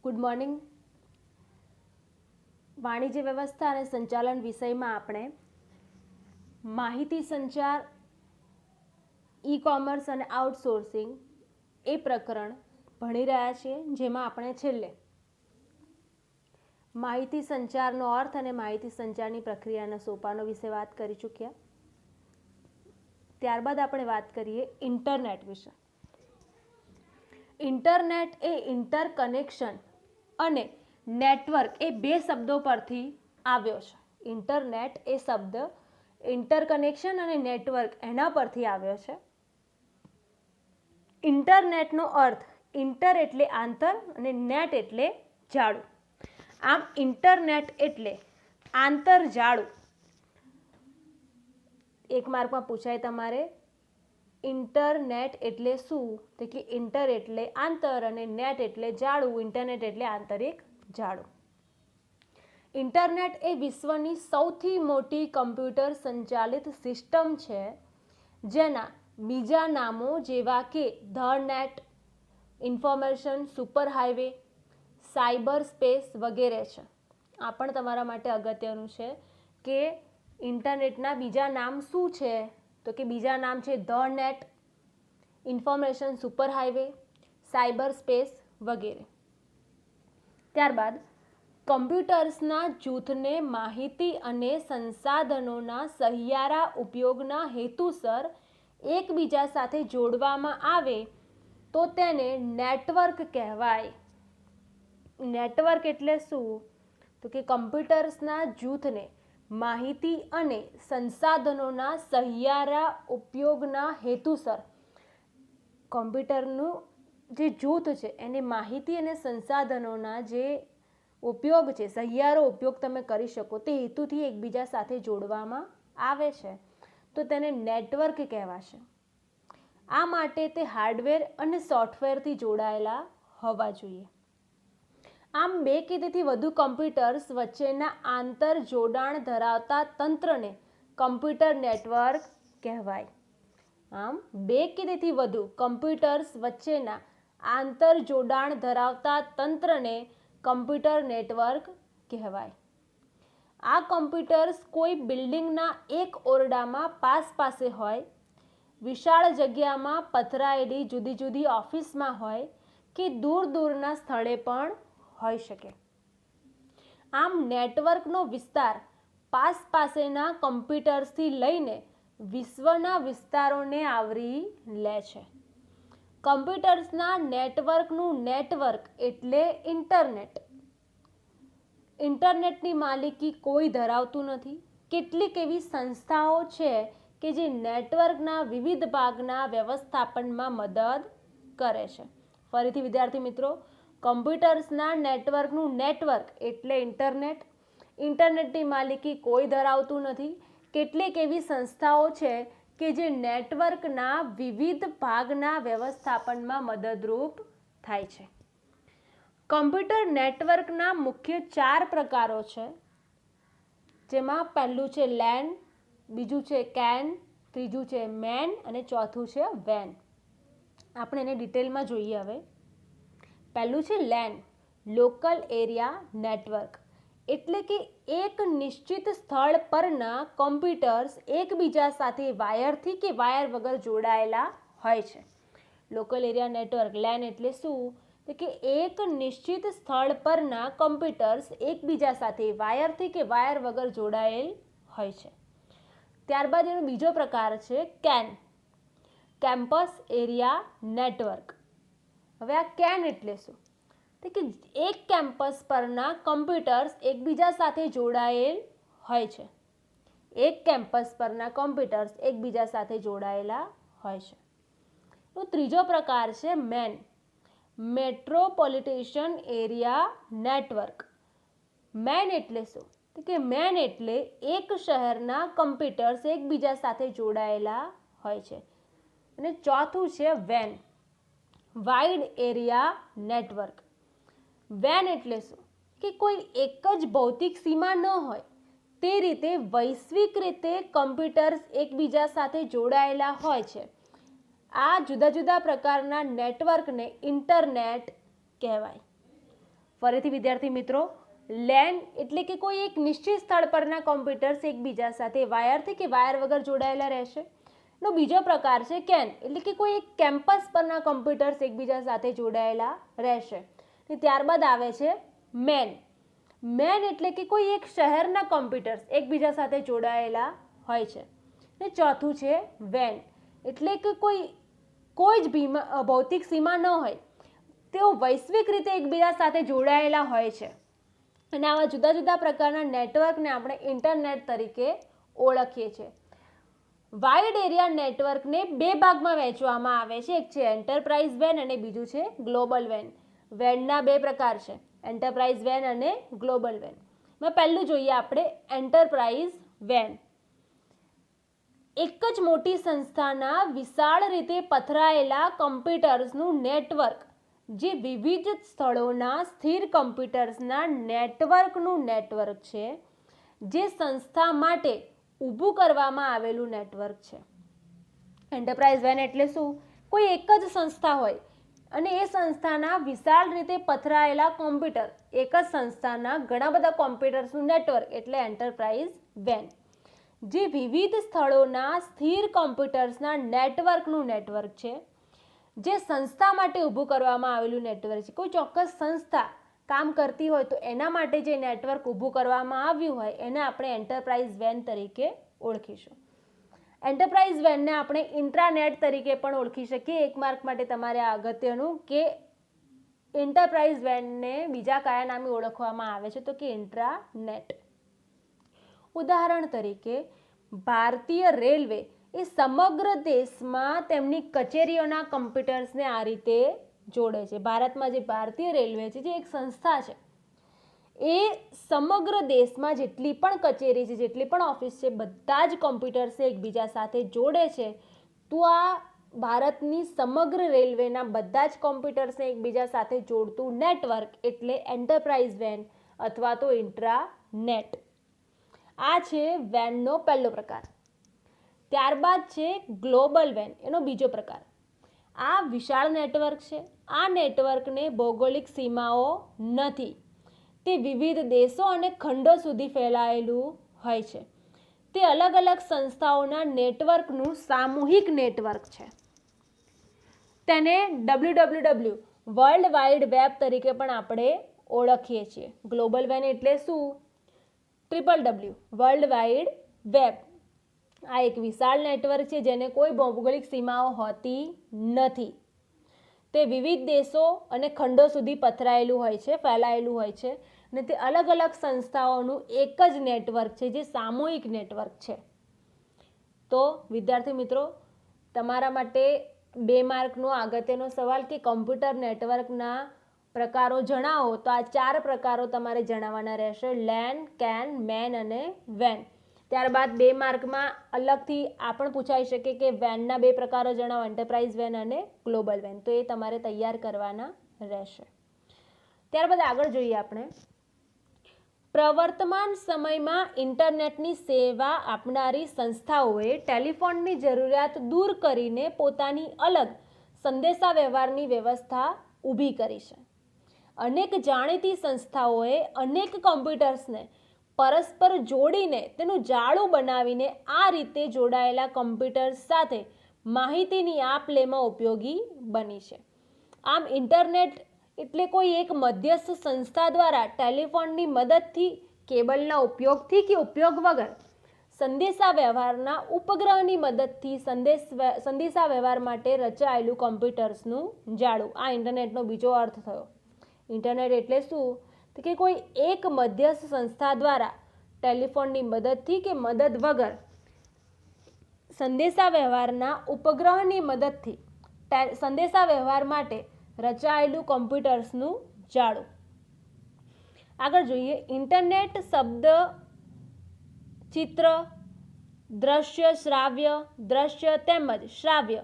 Good morning. વાણિજ્ય વ્યવસ્થા અને સંચાલન વિષયમાં આપણે માહિતી સંચાર, ઈ કોમર્સ અને આઉટસોર્સિંગ એ પ્રકરણ ભણી રહ્યા છીએ, જેમાં આપણે છેલ્લે માહિતી સંચારનો અર્થ અને માહિતી સંચારની પ્રક્રિયાના સોપાનો વિશે વાત કરી ચૂક્યા. ત્યારબાદ આપણે વાત કરીએ ઇન્ટરનેટ વિશે. ઇન્ટરનેટ એ ઇન્ટરકનેક્શન અને નેટવર્ક એ બે શબ્દો પરથી આવ્યો છે. ઇન્ટરનેટ એ શબ્દ ઇન્ટરકનેક્શન અને નેટવર્ક એના પરથી આવ્યો છે. ઇન્ટરનેટનો અર્થ ઇન્ટર એટલે આંતર અને નેટ એટલે જાળું. આમ ઇન્ટરનેટ એટલે આંતરજાળું. એક માર્કમાં પૂછાય તમારે ઇન્ટરનેટ એટલે શું? તો કે ઇન્ટર એટલે આંતર અને નેટ એટલે જાળું. ઇન્ટરનેટ એટલે આંતરિક જાળું. ઇન્ટરનેટ એ વિશ્વની સૌથી મોટી કમ્પ્યુટર સંચાલિત સિસ્ટમ છે, જેના બીજા નામો જેવા કે the net, information super highway, cyber space વગેરે છે. આ પણ તમારા માટે અગત્યનું છે કે ઇન્ટરનેટના બીજા નામ શું છે? તો કે બીજા નામ છે the net, information super highway, cyber space વગેરે. ત્યારબાદ કમ્પ્યુટર્સના જૂથને માહિતી અને સંસાધનોના સહિયારા ઉપયોગના હેતુસર એકબીજા સાથે જોડવામાં આવે તો તેને નેટવર્ક કહેવાય. નેટવર્ક એટલે શું? તો કે કમ્પ્યુટર્સના જૂથને માહિતી અને સંસાધનોના સહિયારા ઉપયોગના હેતુસર કમ્પ્યુટરનું જે જૂથ છે એને માહિતી અને સંસાધનોના જે ઉપયોગ છે, સહિયારો ઉપયોગ તમે કરી શકો તે હેતુથી એકબીજા સાથે જોડવામાં આવે છે તો તેને નેટવર્ક કહેવાશે. આ માટે તે હાર્ડવેર અને સોફ્ટવેરથી જોડાયેલા હોવા જોઈએ. આમ બે કે તેથી વધુ કમ્પ્યુટર્સ વચ્ચેના આંતર જોડાણ ધરાવતા તંત્રને કમ્પ્યુટર નેટવર્ક કહેવાય. આમ બે કે તેથી વધુ કમ્પ્યુટર્સ વચ્ચેના આંતર જોડાણ ધરાવતા તંત્રને કમ્પ્યુટર નેટવર્ક કહેવાય. આ કમ્પ્યુટર્સ કોઈ બિલ્ડિંગના એક ઓરડામાં પાસે હોય, વિશાળ જગ્યામાં પથરાયેલી જુદી જુદી ઓફિસમાં હોય કે દૂરના સ્થળે પણ હોઈ શકે. આમ નેટવર્કનો વિસ્તાર પાસેના કમ્પ્યુટર્સથી લઈને વિશ્વના વિસ્તારોને આવરી લે છે. કમ્પ્યુટર્સના નેટવર્કનું નેટવર્ક એટલે ઇન્ટરનેટ. ઇન્ટરનેટની માલિકી કોઈ ધરાવતું નથી. કેટલીક એવી સંસ્થાઓ છે કે જે નેટવર્કના વિવિધ ભાગના વ્યવસ્થાપનમાં મદદ કરે છે. ફરીથી વિદ્યાર્થી મિત્રો, કમ્પ્યુટર્સના નેટવર્કનું નેટવર્ક એટલે ઇન્ટરનેટ. ઇન્ટરનેટની માલિકી કોઈ ધરાવતું નથી. કેટલીક એવી સંસ્થાઓ છે કે જે નેટવર્કના વિવિધ ભાગના વ્યવસ્થાપનમાં મદદરૂપ થાય છે. કમ્પ્યુટર નેટવર્કના મુખ્ય 4 પ્રકારો છે, જેમાં પહેલું છે લેન, બીજું છે કેન, ત્રીજું છે મેન અને ચોથું છે વેન. આપણે એને ડિટેલમાં જોઈએ. હવે પહેલું છે લેન, લોકલ એરિયા નેટવર્ક. એટલે કે એક નિશ્ચિત સ્થળ પરના કમ્પ્યુટર્સ એકબીજા સાથે વાયરથી કે વાયર વગર જોડાયેલા હોય છે. લોકલ એરિયા નેટવર્ક લેન એટલે શું? તો કે એક નિશ્ચિત સ્થળ પરના કમ્પ્યુટર્સ એકબીજા સાથે વાયરથી કે વાયર વગર જોડાયેલ હોય છે. ત્યારબાદ એનો બીજો પ્રકાર છે કેન, કેમ્પસ એરિયા નેટવર્ક. હવે આ કેન એટલે શું? તો કે એક કેમ્પસ પરના કમ્પ્યુટર્સ એકબીજા સાથે જોડાયેલ હોય છે. એક કેમ્પસ પરના કમ્પ્યુટર્સ એકબીજા સાથે જોડાયેલા હોય છે. તો ત્રીજો પ્રકાર છે મેન, મેટ્રોપોલિટેશન એરિયા નેટવર્ક. મેન એટલે શું? તો કે મેન એટલે એક શહેરના કમ્પ્યુટર્સ એકબીજા સાથે જોડાયેલા હોય છે. અને ચોથું છે વેન, વાઇડ એરિયા નેટવર્ક. વેન એટલે શું? કે કોઈ એક જ ભૌતિક સીમા ન હોય તે રીતે વૈશ્વિક રીતે કમ્પ્યુટર્સ એકબીજા સાથે જોડાયેલા હોય છે. આ જુદા જુદા પ્રકારના નેટવર્કને ઇન્ટરનેટ કહેવાય. ફરીથી વિદ્યાર્થી મિત્રો, લેન એટલે કે કોઈ એક નિશ્ચિત સ્થળ પરના કોમ્પ્યુટર્સ એકબીજા સાથે વાયરથી કે વાયર વગર જોડાયેલા રહેશે. નો બીજો પ્રકાર છે કેન એટલે કે કોઈ એક કેમ્પસ પરના કોમ્પ્યુટર્સ એકબીજા સાથે જોડાયેલા રહેશે. ત્યારબાદ આવે છે મેન. મેન એટલે કે કોઈ એક શહેરના કોમ્પ્યુટર્સ એકબીજા સાથે જોડાયેલા હોય છે. ને ચોથું છે વેન એટલે કે કોઈ જ ભૌતિક સીમા ન હોય, તેઓ વૈશ્વિક રીતે એકબીજા સાથે જોડાયેલા હોય છે. અને આવા જુદા જુદા પ્રકારના નેટવર્કને આપણે ઇન્ટરનેટ તરીકે ઓળખીએ છીએ. વાઇડ એરિયા નેટવર્કને બે ભાગમાં વહેંચવામાં આવે છે. એક છે એન્ટરપ્રાઇઝ વેન અને બીજું છે ગ્લોબલ વેન. વેનના બે પ્રકાર છે, એન્ટરપ્રાઇઝ વેન અને ગ્લોબલ વેન. પહેલું જોઈએ આપણે એન્ટરપ્રાઇઝ વેન. એક જ મોટી સંસ્થાના વિશાળ રીતે પથરાયેલા કોમ્પ્યુટર્સનું નેટવર્ક, જે વિવિધ સ્થળોના સ્થિર કોમ્પ્યુટર્સના નેટવર્કનું નેટવર્ક છે, જે સંસ્થા માટે ઊભું કરવામાં આવેલું નેટવર્ક છે. એન્ટરપ્રાઇઝ વેન એટલે શું? કોઈ એક જ સંસ્થા હોય અને એ સંસ્થાના વિશાળ રીતે પથરાયેલા કોમ્પ્યુટર, એક જ સંસ્થાના ઘણા બધા કોમ્પ્યુટર્સનું નેટવર્ક એટલે એન્ટરપ્રાઇઝ વેન, જે વિવિધ સ્થળોના સ્થિર કોમ્પ્યુટર્સના નેટવર્કનું નેટવર્ક છે, જે સંસ્થા માટે ઊભું કરવામાં આવેલું નેટવર્ક છે. કોઈ ચોક્કસ સંસ્થા કામ કરતી હોય તો એના માટે જે નેટવર્ક ઊભું કરવામાં આવ્યું હોય એને આપણે એન્ટરપ્રાઇઝ વેન તરીકે ઓળખીશું. એન્ટરપ્રાઇઝ વેનને આપણે ઇન્ટ્રાનેટ તરીકે પણ ઓળખી શકીએ. એક માર્ક માટે તમારે અગત્યનું કે એન્ટરપ્રાઇઝ વેનને બીજા કયા નામે ઓળખવામાં આવે છે, તો કે ઇન્ટ્રાનેટ. ઉદાહરણ તરીકે ભારતીય રેલવે એ સમગ્ર દેશમાં તેમની કચેરીઓના કોમ્પ્યુટર્સને આ રીતે જોડે છે. ભારતમાં જે ભારતીય રેલવે છે, જે એક સંસ્થા છે, એ સમગ્ર દેશમાં જેટલી પણ કચેરી છે, જેટલી પણ ઓફિસ છે, બધા જ કોમ્પ્યુટર્સે એકબીજા સાથે જોડે છે. તો આ ભારતની સમગ્ર રેલવેના બધા જ કોમ્પ્યુટર્સને એકબીજા સાથે જોડતું નેટવર્ક એટલે એન્ટરપ્રાઇઝ વેન અથવા તો ઇન્ટ્રાનેટ. આ છે વેનનો પહેલો પ્રકાર. ત્યારબાદ છે ગ્લોબલ વેન, એનો બીજો પ્રકાર. આ વિશાળ નેટવર્ક છે. આ નેટવર્કને ભૌગોલિક સીમાઓ નથી. તે વિવિધ દેશો અને ખંડો સુધી ફેલાયેલું હોય છે. તે અલગ અલગ સંસ્થાઓના નેટવર્કનું સામૂહિક નેટવર્ક છે. તેને WWW વર્લ્ડ વાઇડ વેબ તરીકે પણ આપણે ઓળખીએ છીએ. ગ્લોબલ વેન એટલે શું? WWW world wide web. આ એક વિશાળ નેટવર્ક છે જેને કોઈ ભૌગોલિક સીમાઓ હોતી નથી. તે વિવિધ દેશો અને ખંડો સુધી પથરાયેલું હોય છે, ફેલાયેલું હોય છે, અને તે અલગ અલગ સંસ્થાઓનું એક જ નેટવર્ક છે, જે સામૂહિક નેટવર્ક છે. તો વિદ્યાર્થી મિત્રો, તમારા માટે 2 માર્કનો અગત્યનો સવાલ કે કોમ્પ્યુટર નેટવર્કના પ્રકારો જણાવો, તો આ 4 પ્રકારો તમારે જણાવવાના રહેશે: લેન, કેન, મેન અને વેન. ત્યારબાદ 2 માર્કમાં અલગથી આ પણ પૂછાઈ શકે કે વેનના 2 પ્રકારો જણાવો, એન્ટરપ્રાઇઝ વેન અને ગ્લોબલ વેન. તો એ તમારે તૈયાર કરવાના રહેશે. ત્યારબાદ આગળ જોઈએ આપણે. પ્રવર્તમાન સમયમાં ઇન્ટરનેટની સેવા આપનારી સંસ્થાઓએ ટેલિફોનની જરૂરિયાત દૂર કરીને પોતાની અલગ સંદેશાવ્યવહારની વ્યવસ્થા ઊભી કરી છે. અનેક જાણીતી સંસ્થાઓએ અનેક કોમ્પ્યુટર્સને પરસ્પર જોડીને તેનું જાળું બનાવીને આ રીતે જોડાયેલા કોમ્પ્યુટર્સ સાથે માહિતીની આપ-લેમાં ઉપયોગી બની છે. આમ ઇન્ટરનેટ એટલે કોઈ એક મધ્યસ્થ સંસ્થા દ્વારા ટેલિફોનની મદદથી, કેબલના ઉપયોગથી કે ઉપયોગ વગર સંદેશાવ્યવહારના ઉપગ્રહની મદદથી સંદેશાવ્યવહાર માટે રચાયેલું કોમ્પ્યુટર્સનું જાળું. આ ઇન્ટરનેટનો બીજો અર્થ થયો. ઇન્ટરનેટ એટલે શું? તો કે કોઈ એક મધ્યસ્થ સંસ્થા દ્વારા ટેલિફોનની મદદથી કે મદદ વગર સંદેશાવ્યવહારના ઉપગ્રહની મદદથી સંદેશાવ્યવહાર માટે રચાયેલું કોમ્પ્યુટર્સનું જાળું. આગળ જોઈએ. ઇન્ટરનેટ શબ્દ ચિત્ર, દ્રશ્ય, શ્રાવ્ય, દ્રશ્ય તેમજ શ્રાવ્ય,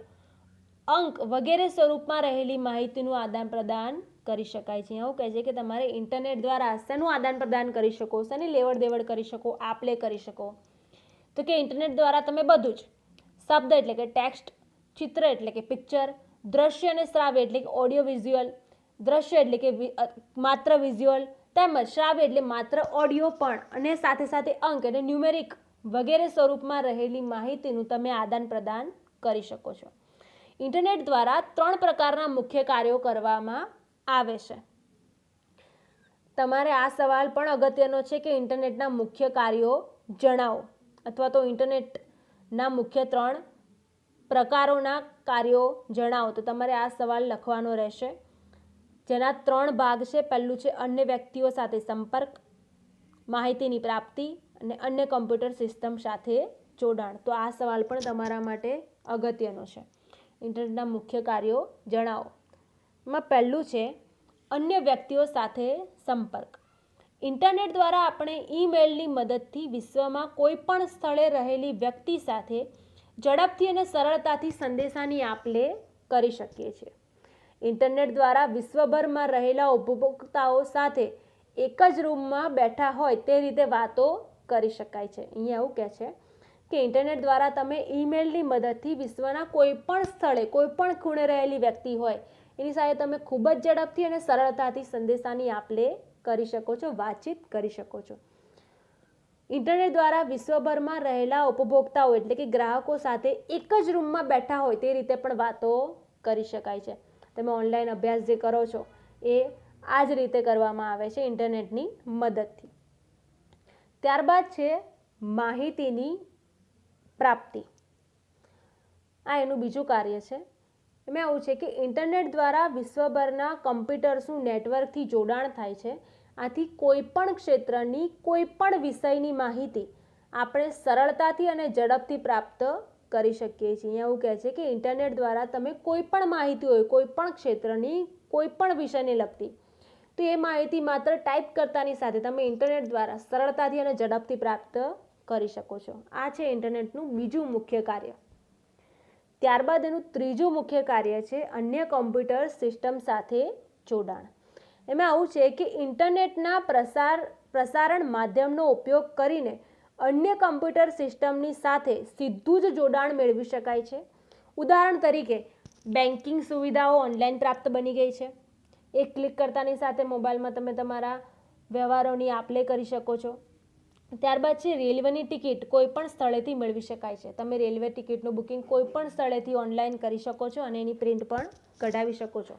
અંક વગેરે સ્વરૂપમાં રહેલી માહિતીનું આદાન પ્રદાન કરી શકાય છે. એવું કહે છે કે તમારે ઇન્ટરનેટ દ્વારા શેનું આદાન પ્રદાન કરી શકો, શેની લેવડ દેવડ કરી શકો, આપ-લે કરી શકો? તો કે ઇન્ટરનેટ દ્વારા તમે બધું જ, શબ્દ એટલે કે ટેક્સ્ટ, ચિત્ર એટલે કે પિક્ચર, દ્રશ્ય અને શ્રાવ્ય એટલે કે ઓડિયો વિઝ્યુઅલ, દ્રશ્ય એટલે કે માત્ર વિઝ્યુઅલ, તેમજ શ્રાવ્ય એટલે માત્ર ઓડિયો પણ, અને સાથે સાથે અંક એટલે ન્યુમેરિક વગેરે સ્વરૂપમાં રહેલી માહિતીનું તમે આદાન પ્રદાન કરી શકો છો. ઇન્ટરનેટ દ્વારા 3 પ્રકારના મુખ્ય કાર્યો કરવામાં આવે છે. તમારે આ સવાલ પણ અગત્યનો છે કે ઇન્ટરનેટના મુખ્ય કાર્યો જણાવો, અથવા તો ઇન્ટરનેટના મુખ્ય 3 પ્રકારોના કાર્યો જણાવો. તો તમારે આ સવાલ લખવાનો રહેશે, જેના 3 ભાગ છે. પહેલું છે અન્ય વ્યક્તિઓ સાથે સંપર્ક, માહિતીની પ્રાપ્તિ અને અન્ય કમ્પ્યુટર સિસ્ટમ સાથે જોડાણ. તો આ સવાલ પણ તમારા માટે અગત્યનો છે. ઇન્ટરનેટના મુખ્ય કાર્યો જણાવો. એમાં પહેલું છે અન્ય વ્યક્તિઓ સાથે સંપર્ક. ઇન્ટરનેટ દ્વારા આપણે ઈમેલની મદદથી વિશ્વમાં કોઈ પણ સ્થળે રહેલી વ્યક્તિ સાથે ઝડપથી અને સરળતાથી સંદેશાની આપ-લે કરી શકીએ છીએ. ઇન્ટરનેટ દ્વારા વિશ્વભરમાં રહેલા ઉપભોક્તાઓ સાથે એક જ રૂમમાં બેઠા હોય તે રીતે વાતો કરી શકાય છે. અહીંયા એવું કહે છે કે ઇન્ટરનેટ દ્વારા તમે ઈમેલની મદદથી વિશ્વના કોઈ પણ સ્થળે કોઈ પણ ખૂણે રહેલી વ્યક્તિ હોય એની સાથે તમે ખૂબ જ ઝડપથી અને સરળતાથી સંદેશાની આપ-લે કરી શકો છો, વાતચીત કરી શકો છો. ઇન્ટરનેટ દ્વારા વિશ્વભરમાં રહેલા ઉપભોક્તાઓ એટલે કે ગ્રાહકો સાથે એક જ રૂમમાં બેઠા હોય તે રીતે પણ વાતો કરી શકાય છે. તમે ઓનલાઈન અભ્યાસ જે કરો છો એ આ જ રીતે કરવામાં આવે છે ઇન્ટરનેટની મદદથી. ત્યારબાદ છે માહિતીની પ્રાપ્તિ. આ એનું બીજું કાર્ય છે. એમાં એવું છે કે ઇન્ટરનેટ દ્વારા વિશ્વભરના કમ્પ્યુટર્સનું નેટવર્કથી જોડાણ થાય છે. આથી કોઈ પણ ક્ષેત્રની કોઈ પણ વિષયની માહિતી આપણે સરળતાથી અને ઝડપથી પ્રાપ્ત કરી શકીએ છીએ. અહીંયા એવું કહે છે કે ઇન્ટરનેટ દ્વારા તમે કોઈ પણ માહિતી હોય કોઈ પણ ક્ષેત્રની કોઈ પણ વિષયને લગતી, તો એ માહિતી માત્ર ટાઈપ કરતાની સાથે તમે ઇન્ટરનેટ દ્વારા સરળતાથી અને ઝડપથી પ્રાપ્ત કરી શકો છો. આ છે ઇન્ટરનેટનું બીજું મુખ્ય કાર્ય. ત્યારબાદ એનું ત્રીજું મુખ્ય કાર્ય છે અન્ય કમ્પ્યુટર સિસ્ટમ સાથે જોડાણ. એમાં આવું છે કે ઇન્ટરનેટના પ્રસારણ માધ્યમનો ઉપયોગ કરીને અન્ય કમ્પ્યુટર સિસ્ટમની સાથે સીધું જ જોડાણ મેળવી શકાય છે. ઉદાહરણ તરીકે બેન્કિંગ સુવિધાઓ ઓનલાઈન પ્રાપ્ત બની ગઈ છે. એક ક્લિક કરતાની સાથે મોબાઈલમાં તમે તમારા વ્યવહારોની આપ-લે કરી શકો છો. ત્યારબાદ છે રેલવેની ટિકિટ કોઈ પણ સ્થળેથી મેળવી શકાય છે. તમે રેલવે ટિકિટનું બુકિંગ કોઈ પણ સ્થળેથી ઓનલાઈન કરી શકો છો અને એની પ્રિન્ટ પણ કઢાવી શકો છો.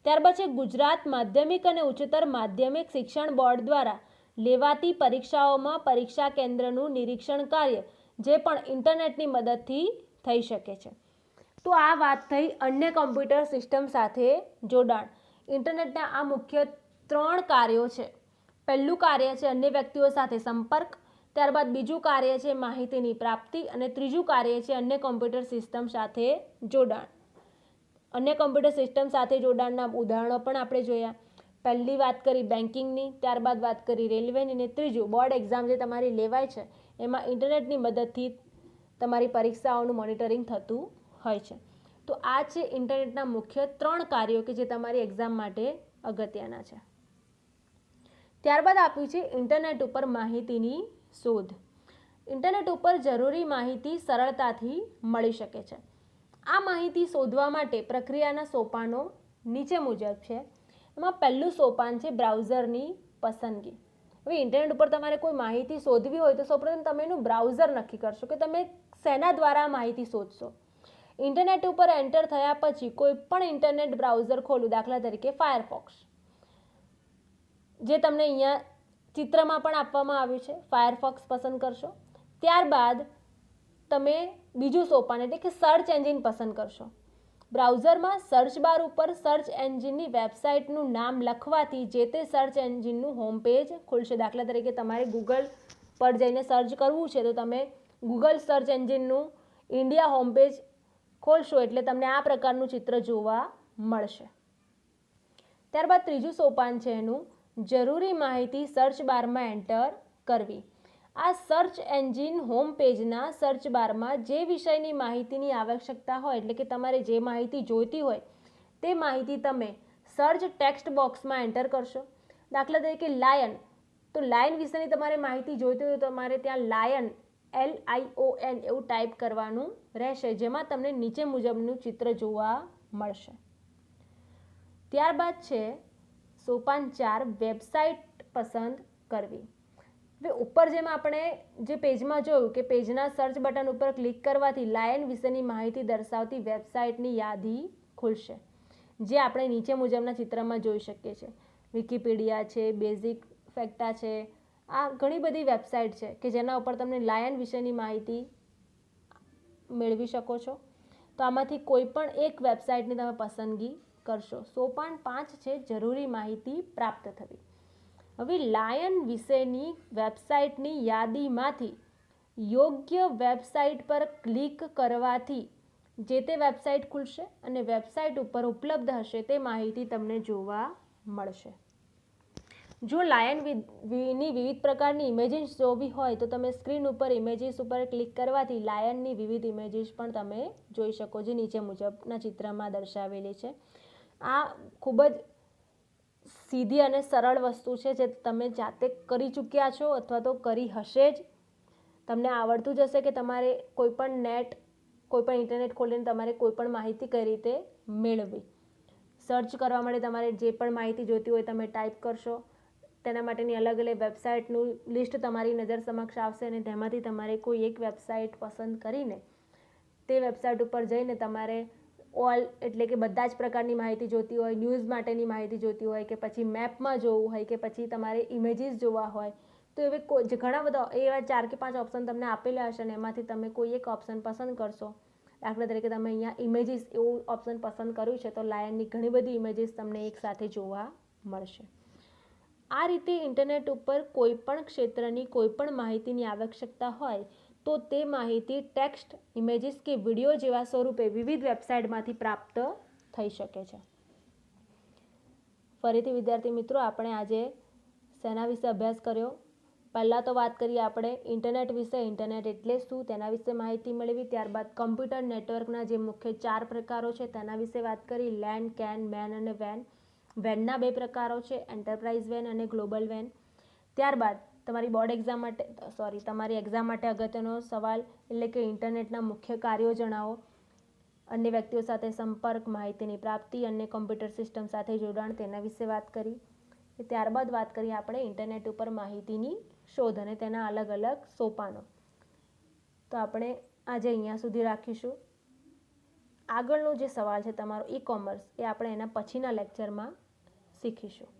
ત્યારબાદ છે ગુજરાત માધ્યમિક અને ઉચ્ચતર માધ્યમિક શિક્ષણ બોર્ડ દ્વારા લેવાતી પરીક્ષાઓમાં પરીક્ષા કેન્દ્રનું નિરીક્ષણ કાર્ય જે પણ ઇન્ટરનેટની મદદથી થઈ શકે છે. તો આ વાત થઈ અન્ય કમ્પ્યુટર સિસ્ટમ સાથે જોડાણ. ઇન્ટરનેટના આ મુખ્ય 3 કાર્યો છે. પહેલું કાર્ય છે અન્ય વ્યક્તિઓ સાથે સંપર્ક, ત્યારબાદ બીજું કાર્ય છે માહિતીની પ્રાપ્તિ અને ત્રીજું કાર્ય છે અન્ય કમ્પ્યુટર સિસ્ટમ સાથે જોડાણ. અન્ય કમ્પ્યુટર સિસ્ટમ સાથે જોડાણના ઉદાહરણો પણ આપણે જોયા. પહેલી વાત કરી બેન્કિંગની, ત્યારબાદ વાત કરી રેલવેની અને ત્રીજું બોર્ડ એક્ઝામ જે તમારી લેવાય છે એમાં ઇન્ટરનેટની મદદથી તમારી પરીક્ષાઓનું મોનિટરિંગ થતું હોય છે. તો આ છે ઇન્ટરનેટના મુખ્ય 3 કાર્યો કે જે તમારી એક્ઝામ માટે અગત્યના છે. ત્યારબાદ આપ્યું છે ઇન્ટરનેટ ઉપર માહિતીની શોધ. ઇન્ટરનેટ ઉપર જરૂરી માહિતી સરળતાથી મળી શકે છે. આ માહિતી શોધવા માટે પ્રક્રિયાના સોપાનો નીચે મુજબ છે. એમાં પહેલું સોપાન છે બ્રાઉઝરની પસંદગી. હવે ઇન્ટરનેટ ઉપર તમારે કોઈ માહિતી શોધવી હોય તો સૌપ્રથમ તમે એનું બ્રાઉઝર નક્કી કરશો કે તમે શેના દ્વારા માહિતી શોધશો. ઇન્ટરનેટ ઉપર એન્ટર થયા પછી કોઈ પણ ઇન્ટરનેટ બ્રાઉઝર ખોલું, દાખલા તરીકે ફાયરફોક્સ, જે તમને અહીંયા ચિત્રમાં પણ આપવામાં આવ્યું છે. ફાયરફોક્સ પસંદ કરશો. ત્યારબાદ તમે બીજું સોપાન એટલે કે સર્ચ એન્જિન પસંદ કરશો. બ્રાઉઝરમાં સર્ચ બાર ઉપર સર્ચ એન્જિનની વેબસાઇટનું નામ લખવાથી જે તે સર્ચ એન્જિનનું હોમ પેજ ખુલશે. દાખલા તરીકે તમારે ગૂગલ પર જઈને સર્ચ કરવું છે તો તમે ગૂગલ સર્ચ એન્જિનનું ઇન્ડિયા હોમ પેજ ખોલશો એટલે તમને આ પ્રકારનું ચિત્ર જોવા મળશે. ત્યારબાદ ત્રીજું સોપાન છે એનું જરૂરી માહિતી સર્ચ બારમાં એન્ટર કરવી. આ સર્ચ એન્જિન હોમ પેજના સર્ચ બારમાં જે વિષયની માહિતીની આવશ્યકતા હોય એટલે કે તમારે જે માહિતી જોઈતી હોય તે માહિતી તમે સર્ચ ટેક્સ્ટ બોક્સમાં એન્ટર કરશો. દાખલા તરીકે લાયન, તો લાયન વિશેની તમારે માહિતી જોઈતી હોય તો તમારે ત્યાં લાયન LION એવું ટાઈપ કરવાનું રહેશે, જેમાં તમને નીચે મુજબનું ચિત્ર જોવા મળશે. ત્યારબાદ છે સોપાન 4 વેબસાઇટ પસંદ કરવી. હવે ઉપર જેમ આપણે જે પેજમાં જોયું કે પેજના સર્ચ બટન ઉપર ક્લિક કરવાથી લાયન વિશેની માહિતી દર્શાવતી વેબસાઇટની યાદી ખુલશે, જે આપણે નીચે મુજબના ચિત્રમાં જોઈ શકીએ છીએ. વિકિપીડિયા છે, બેઝિક ફેક્ટા છે, આ ઘણી બધી વેબસાઇટ છે કે જેના ઉપર તમને લાયન વિશેની માહિતી મેળવી શકો છો. તો આમાંથી કોઈ પણ એક વેબસાઇટની તમે પસંદગી કરશો. સોપાન 5 છે જરૂરી માહિતી પ્રાપ્ત થવી. હવે લાયન વિશેની વેબસાઇટની યાદીમાંથી યોગ્ય વેબસાઇટ પર ક્લિક કરવાથી જે તે વેબસાઇટ ખુલશે અને વેબસાઇટ ઉપર ઉપલબ્ધ હશે તે માહિતી તમને જોવા મળશે. જો લાયનની વિવિધ પ્રકારની ઇમેજીસ જોવી હોય તો તમે સ્ક્રીન ઉપર ઇમેજીસ ઉપર ક્લિક કરવાથી લાયનની વિવિધ ઇમેજીસ પણ તમે જોઈ શકો, જે નીચે મુજબના ચિત્રમાં દર્શાવેલી છે. આ ખૂબ જ સીધી અને સરળ વસ્તુ છે જે તમે જાતે કરી ચૂક્યા છો અથવા તો કરી હશે જ. તમને આવડતું જ હશે કે તમારે કોઈપણ ઇન્ટરનેટ ખોલીને તમારે કોઈપણ માહિતી કઈ રીતે મેળવવી. સર્ચ કરવા માટે તમારે જે પણ માહિતી જોઈતી હોય તમે ટાઈપ કરશો, તેના માટેની અલગ અલગ વેબસાઇટનું લિસ્ટ તમારી નજર સમક્ષ આવશે અને તેમાંથી તમારે કોઈ એક વેબસાઇટ પસંદ કરીને તે વેબસાઇટ ઉપર જઈને તમારે ઓલ એટલે કે બધા જ પ્રકારની માહિતી જોતી હોય, ન્યૂઝ માટેની માહિતી જોતી હોય કે પછી મેપમાં જોવું હોય કે પછી તમારે ઇમેજીસ જોવા હોય તો એવી ઘણા બધા એવા 4 કે 5 ઓપ્શન તમને આપેલા હશે અને એમાંથી તમે કોઈ એક ઓપ્શન પસંદ કરશો. દાખલા તરીકે તમે અહીંયા ઇમેજીસ એવું ઓપ્શન પસંદ કર્યું છે તો લાયનની ઘણી બધી ઇમેજીસ તમને એકસાથે જોવા મળશે. આ રીતે ઇન્ટરનેટ ઉપર કોઈપણ ક્ષેત્રની કોઈપણ માહિતીની આવશ્યકતા હોય તો તે માહિતી ટેક્સ્ટ, ઇમેજીસ કે વિડીયો જેવા સ્વરૂપે વિવિધ વેબસાઇટમાંથી પ્રાપ્ત થઈ શકે છે. ફરીથી વિદ્યાર્થી મિત્રો, આપણે આજે શેના વિશે અભ્યાસ કર્યો? પહેલાં તો વાત કરીએ આપણે ઇન્ટરનેટ વિશે. ઇન્ટરનેટ એટલે શું તેના વિશે માહિતી મેળવી. ત્યારબાદ કમ્પ્યુટર નેટવર્કના જે મુખ્ય 4 પ્રકારો છે તેના વિશે વાત કરી. લેન, કેન, મેન અને વેન. વેનના 2 પ્રકારો છે, એન્ટરપ્રાઇઝ વેન અને ગ્લોબલ વેન. ત્યારબાદ તમારી એક્ઝામ માટે અગત્યનો સવાલ એટલે કે ઇન્ટરનેટના મુખ્ય કાર્યો જણાવો. અન્ય વ્યક્તિઓ સાથે સંપર્ક, માહિતીની પ્રાપ્તિ અને કમ્પ્યુટર સિસ્ટમ સાથે જોડાણ, તેના વિશે વાત કરી. ત્યારબાદ વાત કરીએ આપણે ઇન્ટરનેટ ઉપર માહિતીની શોધ અને તેના અલગ અલગ સોપાનો. તો આપણે આજે અહીંયા સુધી રાખીશું. આગળનો જે સવાલ છે તમારો ઈ-કોમર્સ, એ આપણે એના પછીના લેક્ચરમાં શીખીશું.